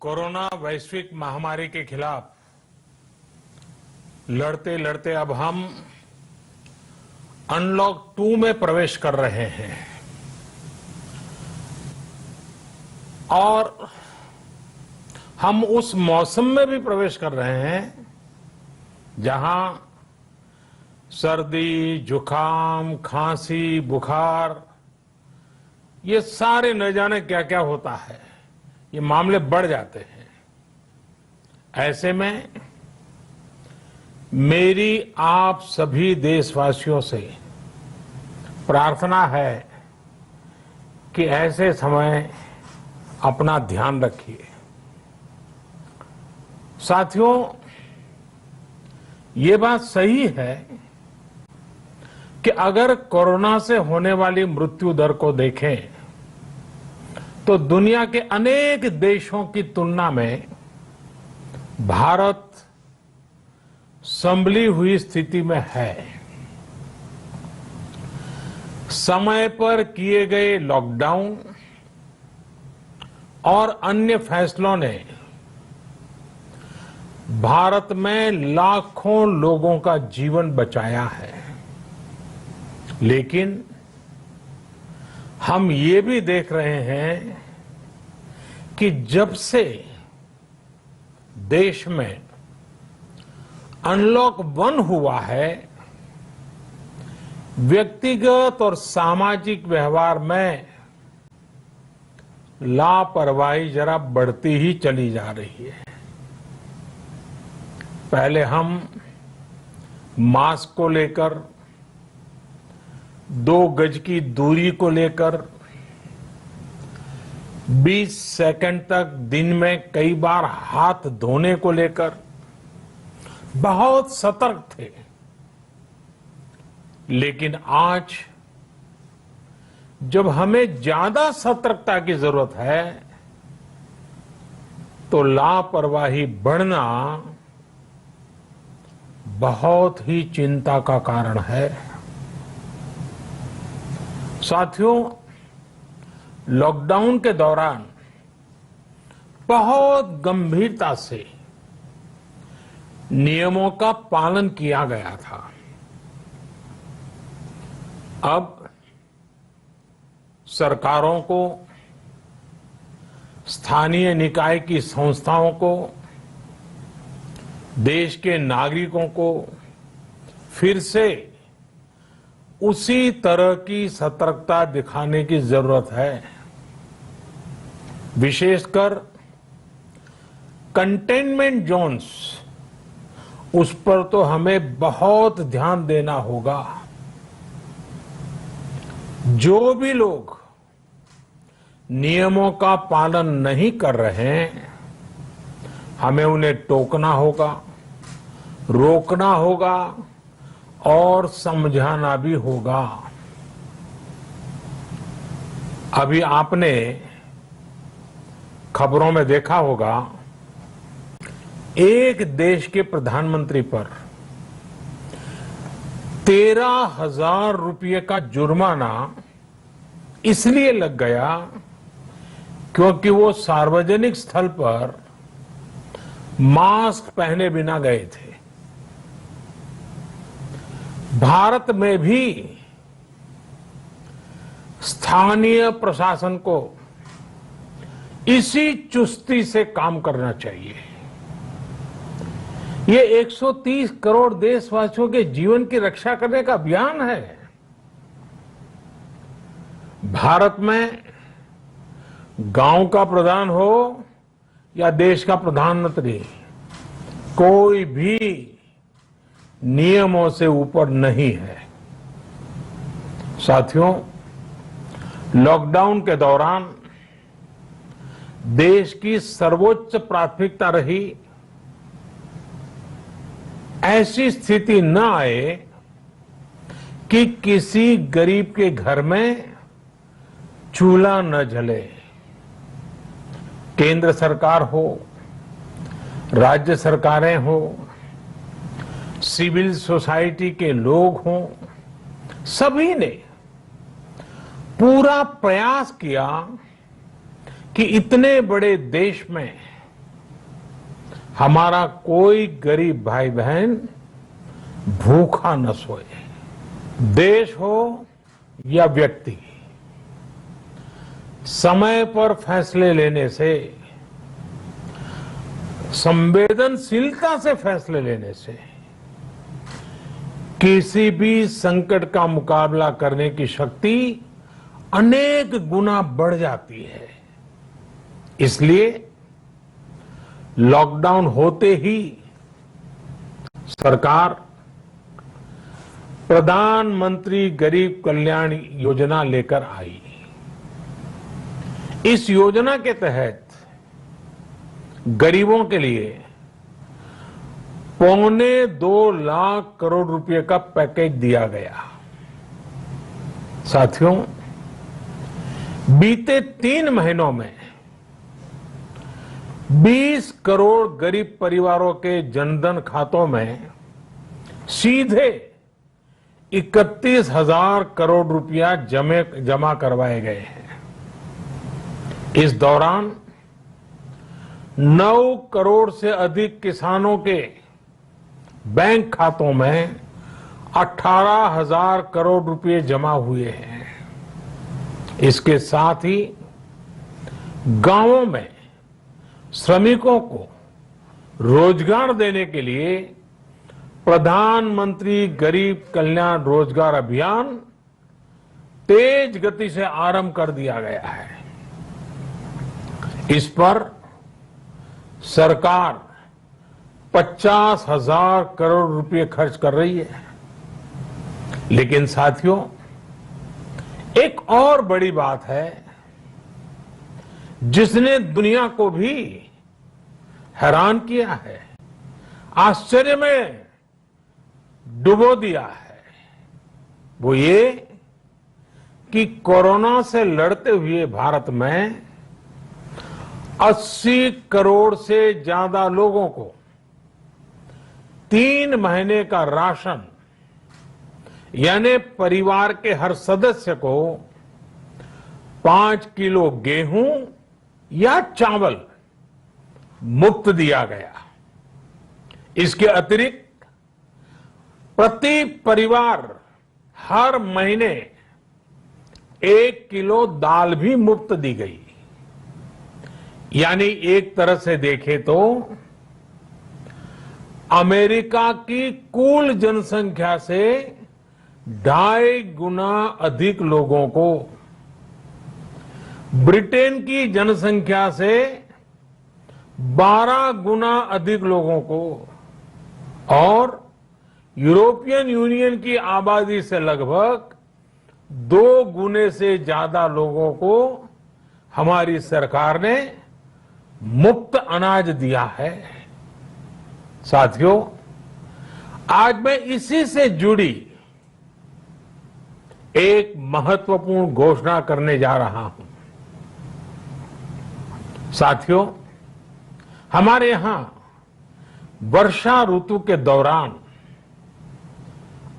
Corona वैश्विक महामारी के खिलाफ लड़ते लड़ते अब हम अनलॉक 2 में प्रवेश कर रहे हैं और हम उस मौसम में भी प्रवेश कर रहे हैं जहां सर्दी, जुकाम, खांसी, बुखार ये सारे न जाने क्या क्या होता है, ये मामले बढ़ जाते हैं। ऐसे में मेरी आप सभी देशवासियों से प्रार्थना है कि ऐसे समय अपना ध्यान रखिए। साथियों, ये बात सही है कि अगर कोरोना से होने वाली मृत्यु दर को देखें तो दुनिया के अनेक देशों की तुलना में भारत संभली हुई स्थिति में है। समय पर किए गए लॉकडाउन और अन्य फैसलों ने भारत में लाखों लोगों का जीवन बचाया है, लेकिन हम ये भी देख रहे हैं कि जब से देश में अनलॉक 1 हुआ है, व्यक्तिगत और सामाजिक व्यवहार में लापरवाही जरा बढ़ती ही चली जा रही है। पहले हम मास्क को लेकर, 2 गज की दूरी को लेकर 20 सेकंड तक दिन में कई बार हाथ धोने को लेकर बहुत सतर्क थे, लेकिन आज जब हमें ज्यादा सतर्कता की जरूरत है तो लापरवाही बढ़ना बहुत ही चिंता का कारण है। साथियों, लॉकडाउन के दौरान बहुत गंभीरता से नियमों का पालन किया गया था। अब सरकारों को, स्थानीय निकाय की संस्थाओं को, देश के नागरिकों को फिर से उसी तरह की सतर्कता दिखाने की जरूरत है। विशेषकर कंटेनमेंट जोन्स, उस पर तो हमें बहुत ध्यान देना होगा। जो भी लोग नियमों का पालन नहीं कर रहे हैं, हमें उन्हें टोकना होगा, रोकना होगा और समझाना भी होगा। अभी आपने खबरों में देखा होगा, एक देश के प्रधानमंत्री पर 13,000 रुपये का जुर्माना इसलिए लग गया क्योंकि वो सार्वजनिक स्थल पर मास्क पहने बिना गए थे। भारत में भी स्थानीय प्रशासन को इसी चुस्ती से काम करना चाहिए। ये 130 करोड़ देशवासियों के जीवन की रक्षा करने का अभियान है। भारत में गांव का प्रधान हो या देश का प्रधानमंत्री, कोई भी नियमों से ऊपर नहीं है। साथियों, लॉकडाउन के दौरान देश की सर्वोच्च प्राथमिकता रही ऐसी स्थिति न आए कि किसी गरीब के घर में चूल्हा न जले। केंद्र सरकार हो, राज्य सरकारें हो, सिविल सोसाइटी के लोग हों, सभी ने पूरा प्रयास किया कि इतने बड़े देश में हमारा कोई गरीब भाई बहन भूखा न सोए। देश हो या व्यक्ति, समय पर फैसले लेने से, संवेदनशीलता से फैसले लेने से किसी भी संकट का मुकाबला करने की शक्ति अनेक गुना बढ़ जाती है। इसलिए लॉकडाउन होते ही सरकार प्रधानमंत्री गरीब कल्याण योजना लेकर आई। इस योजना के तहत गरीबों के लिए 2.25 लाख करोड़ रुपए का पैकेज दिया गया। साथियों, बीते 3 महीनों में 20 करोड़ गरीब परिवारों के जनधन खातों में सीधे 31,000 करोड़ रुपया जमा करवाए गए हैं। इस दौरान 9 करोड़ से अधिक किसानों के बैंक खातों में 18,000 करोड़ रुपए जमा हुए हैं। इसके साथ ही गांवों में श्रमिकों को रोजगार देने के लिए प्रधानमंत्री गरीब कल्याण रोजगार अभियान तेज गति से आरंभ कर दिया गया है। इस पर सरकार 50,000 करोड़ रुपए खर्च कर रही है। लेकिन साथियों, एक और बड़ी बात है जिसने दुनिया को भी हैरान किया है, आश्चर्य में डुबो दिया है। वो ये कि कोरोना से लड़ते हुए भारत में 80 करोड़ से ज्यादा लोगों को 3 महीने का राशन, यानी परिवार के हर सदस्य को 5 किलो गेहूं या चावल मुफ्त दिया गया। इसके अतिरिक्त प्रति परिवार हर महीने 1 किलो दाल भी मुफ्त दी गई। यानी एक तरह से देखें तो अमेरिका की कुल जनसंख्या से 2.5 गुना अधिक लोगों को, ब्रिटेन की जनसंख्या से 12 गुना अधिक लोगों को और यूरोपियन यूनियन की आबादी से लगभग 2 गुने से ज्यादा लोगों को हमारी सरकार ने मुफ्त अनाज दिया है। साथियों, आज मैं इसी से जुड़ी एक महत्वपूर्ण घोषणा करने जा रहा हूं। साथियों, हमारे यहां वर्षा ऋतु के दौरान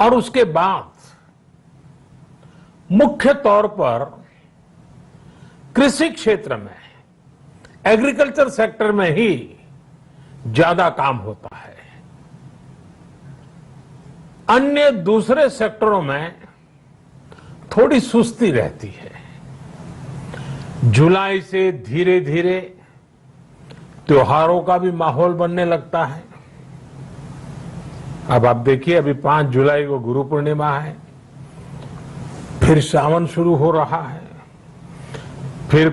और उसके बाद मुख्य तौर पर कृषि क्षेत्र में, एग्रीकल्चर सेक्टर में ही ज्यादा काम होता है। अन्य दूसरे सेक्टरों में थोड़ी सुस्ती रहती है। जुलाई से धीरे धीरे त्योहारों का भी माहौल बनने लगता है। अब आप देखिए, अभी 5 जुलाई को गुरु पूर्णिमा है, फिर सावन शुरू हो रहा है, फिर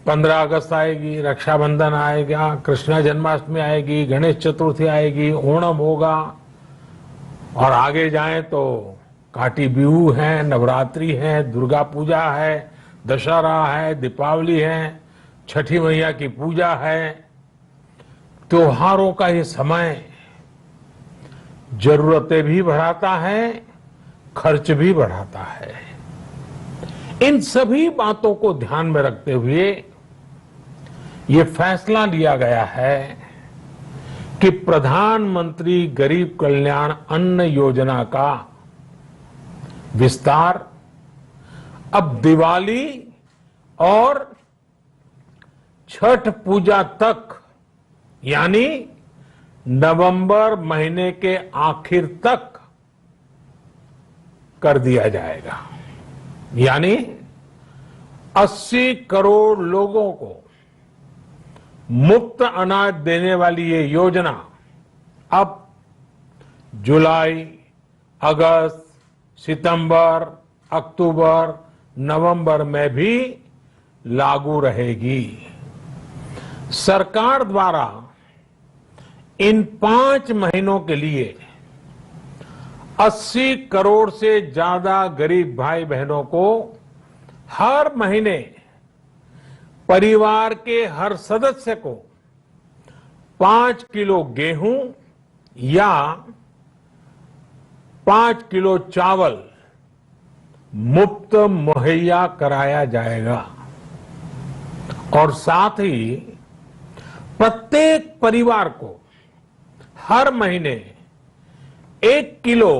15 अगस्त आएगी, रक्षाबंधन आएगा, कृष्ण जन्माष्टमी आएगी, गणेश चतुर्थी आएगी, ओणम होगा और आगे जाएं तो काटी बिहू है, नवरात्रि है, दुर्गा पूजा है, दशहरा है, दीपावली है, छठी मैया की पूजा है। त्योहारों का ये समय जरूरतें भी बढ़ाता है, खर्च भी बढ़ाता है। इन सभी बातों को ध्यान में रखते हुए ये फैसला लिया गया है कि प्रधानमंत्री गरीब कल्याण अन्न योजना का विस्तार अब दिवाली और छठ पूजा तक, यानी नवंबर महीने के आखिर तक कर दिया जाएगा। यानी 80 करोड़ लोगों को मुफ्त अनाज देने वाली ये योजना अब जुलाई, अगस्त, सितंबर, अक्टूबर, नवंबर में भी लागू रहेगी। सरकार द्वारा इन 5 महीनों के लिए 80 करोड़ से ज्यादा गरीब भाई बहनों को हर महीने परिवार के हर सदस्य को 5 किलो गेहूं या 5 किलो चावल मुफ्त मुहैया कराया जाएगा और साथ ही प्रत्येक परिवार को हर महीने 1 किलो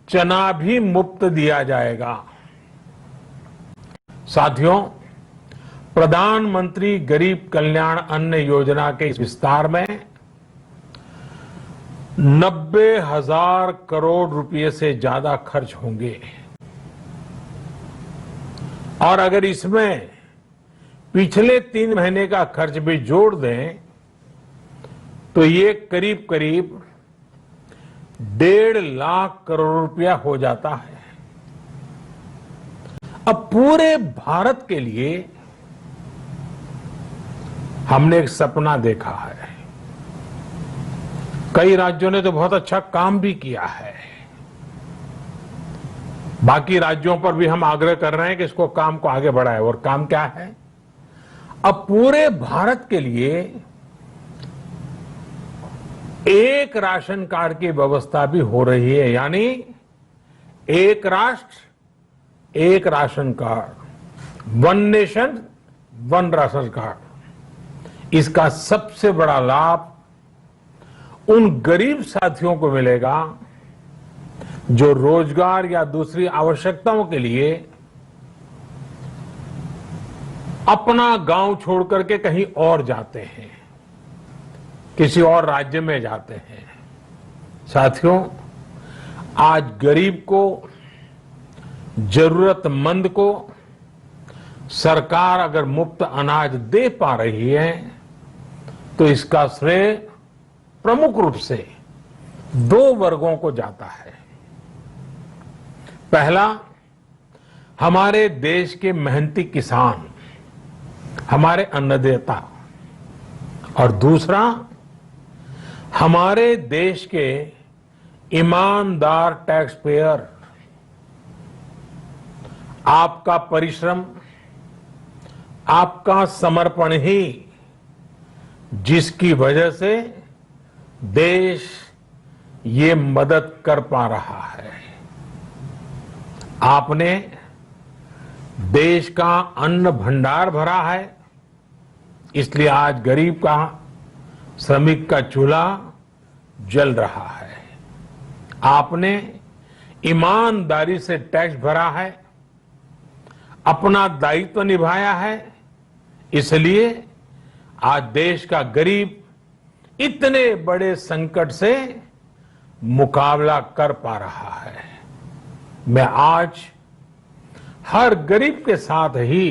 चना भी मुफ्त दिया जाएगा। साथियों, प्रधानमंत्री गरीब कल्याण अन्न योजना के इस विस्तार में 90,000 करोड़ रुपए से ज्यादा खर्च होंगे और अगर इसमें पिछले 3 महीने का खर्च भी जोड़ दें तो ये करीब करीब 1.5 लाख करोड़ रुपया हो जाता है। अब पूरे भारत के लिए हमने एक सपना देखा है। कई राज्यों ने तो बहुत अच्छा काम भी किया है। बाकी राज्यों पर भी हम आग्रह कर रहे हैं कि इसको काम को आगे बढ़ाएं। और काम क्या है? अब पूरे भारत के लिए एक राशन कार्ड की व्यवस्था भी हो रही है, यानी एक राष्ट्र एक ration card, one nation one ration card. इसका सबसे बड़ा लाभ उन गरीब साथियों को मिलेगा जो रोजगार या दूसरी आवश्यकताओं के लिए अपना गांव छोड़ करके कहीं और जाते हैं, किसी और राज्य में जाते हैं। साथियों, आज गरीब को, जरूरतमंद को सरकार अगर मुफ्त अनाज दे पा रही है तो इसका श्रेय प्रमुख रूप से 2 वर्गों को जाता है। पहला, हमारे देश के मेहनती किसान, हमारे अन्नदाता, और दूसरा हमारे देश के ईमानदार टैक्स पेयर। आपका परिश्रम, आपका समर्पण ही जिसकी वजह से देश ये मदद कर पा रहा है। आपने देश का अन्न भंडार भरा है, इसलिए आज गरीब का, श्रमिक का चूल्हा जल रहा है। आपने ईमानदारी से टैक्स भरा है, अपना दायित्व निभाया है, इसलिए आज देश का गरीब इतने बड़े संकट से मुकाबला कर पा रहा है। मैं आज हर गरीब के साथ ही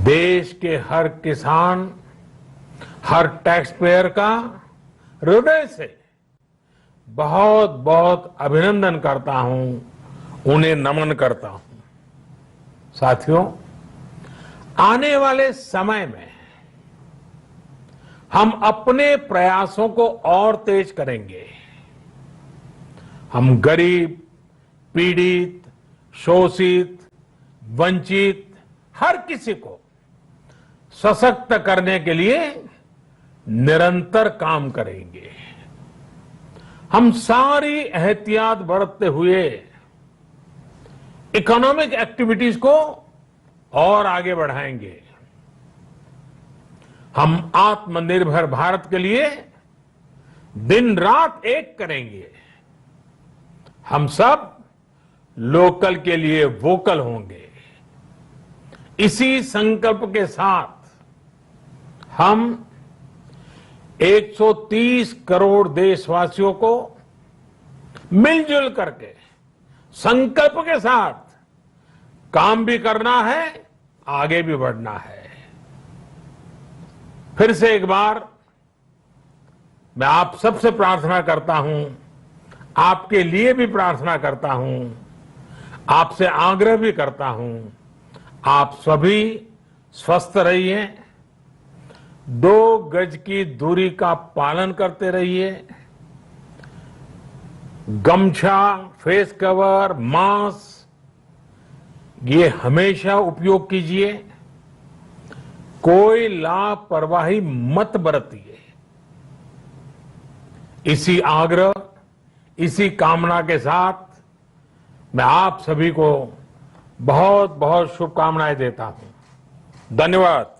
देश के हर किसान, हर टैक्स पेयर का हृदय से बहुत बहुत अभिनंदन करता हूं, उन्हें नमन करता हूं। साथियों, आने वाले समय में हम अपने प्रयासों को और तेज करेंगे। हम गरीब, पीड़ित, शोषित, वंचित हर किसी को सशक्त करने के लिए निरंतर काम करेंगे। हम सारी एहतियात बरतते हुए इकोनॉमिक एक्टिविटीज को और आगे बढ़ाएंगे। हम आत्मनिर्भर भारत के लिए दिन रात एक करेंगे। हम सब लोकल के लिए वोकल होंगे। इसी संकल्प के साथ हम 130 करोड़ देशवासियों को मिलजुल करके संकल्प के साथ काम भी करना है, आगे भी बढ़ना है। फिर से एक बार मैं आप सबसे प्रार्थना करता हूं, आपके लिए भी प्रार्थना करता हूं, आपसे आग्रह भी करता हूं, आप सभी स्वस्थ रहिए, 2 गज की दूरी का पालन करते रहिए, गमछा, फेस कवर, मास्क ये हमेशा उपयोग कीजिए, कोई लापरवाही मत बरतिए। इसी आग्रह, इसी कामना के साथ मैं आप सभी को बहुत बहुत शुभकामनाएं देता हूं। धन्यवाद।